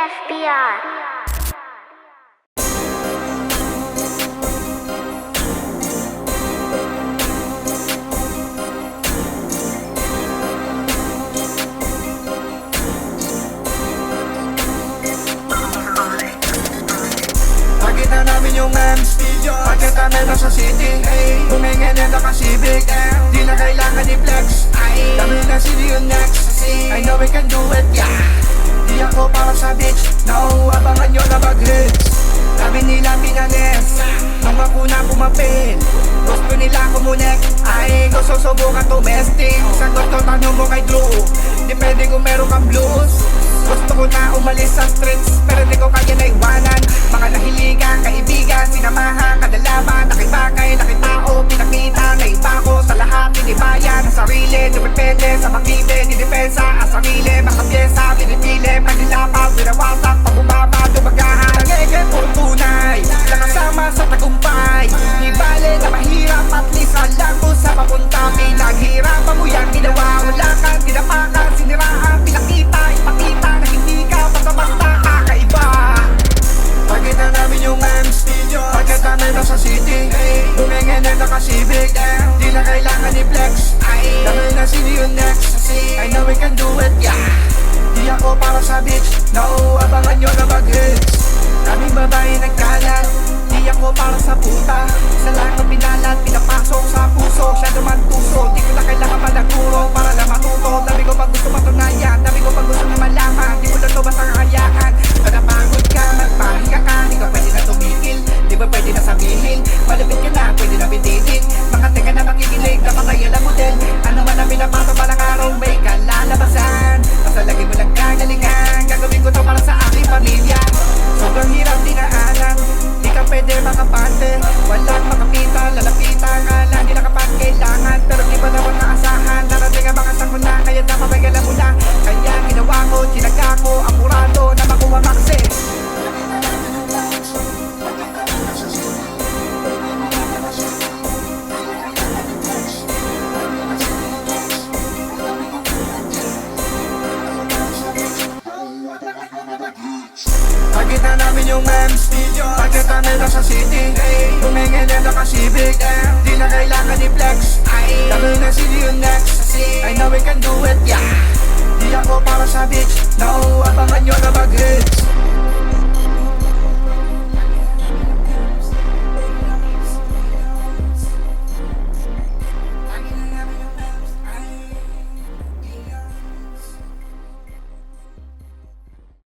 FBR. Nakita namin yung memes, pagkita meron sa city. Tumingin na nakasibig, di na kailangan i-flex. Kami na sili yung next, I know we can do it, yeah. Di ako para sa bitch, no, abangan nyo na mag-hits. Sabi nila pinanes, nung bakuna pumapin. Gusto nila kumunek, ay gusto subukan domestic. Sagot ko tanong mo kay Drew, depende kung meron kang blues. Gusto ko na umalis sa streets, pero di ko kaya na iwanan. Mga nahiligan, kaibigan, sinamahan, kadalaban, nakibagay, nakitao, pinakita, naiba ko sa lahat, tinibayan ang sarili, dumipende sa makite, didepensa ang sarili, mga pyesa, pinipili, panilapaw, winawasak, pabubaba, dumagahan, nangege, puro tunay, nakasama sa tagumpay, di bale na mahirap, at least alam ko sa papunta, pinaghirapan mo yan, ginawa, wala kang tinapakan, siniraan, pinakita, ipakita, na hindi ka basta-basta kakaiba. Pagkita namin yung memes, pagkita meron sa city. Tumingin na nakasibig, di na kailangan i-flex. Kami na sili yung next, I know we can do it, yeah. Di ako para sa bitch, no, abangan nyo na mag-hits. Kami babae nagkalat, di ako para sa puta. Sa lahat ng pinalat, pinapasok sa puso. Siya naman tuso, di ko na kailangan managuro para na matuto. Dami ko pag gusto matunayan, dami ko pag gusto na malaman. Di mo na ito basta kakayaan. Napagod ka, magpahinga ka, di ka pwede na tumigil. Di ba pwede na sabihin, malapit ka na, pwede na bititin. Mga teka na makikilig, napataya lang model. Ano man ang pinapato palang araw, may kalalabasan. Basta lagi mo lang kagalingan, gagawin ko to para sa aking pamilya. Sobrang hirap dinaanan, di ka pwede makapante. Walang makapita, lalapitan nga lang, di na kapag kailangan. Pero di ba naman naasahan, darating ang mga sakuna, kaya napapagalan mo na. Kaya ginawa ko, tinaga ko, apurado na makuha maksis. Pagkita namin yung memes, pagkita meron sa city. Tumingin na nakasibig, di na kailangan i-flex. Kami na sili yung next, I know we can do it, yeah. Di ako para sa bitch, no, abangan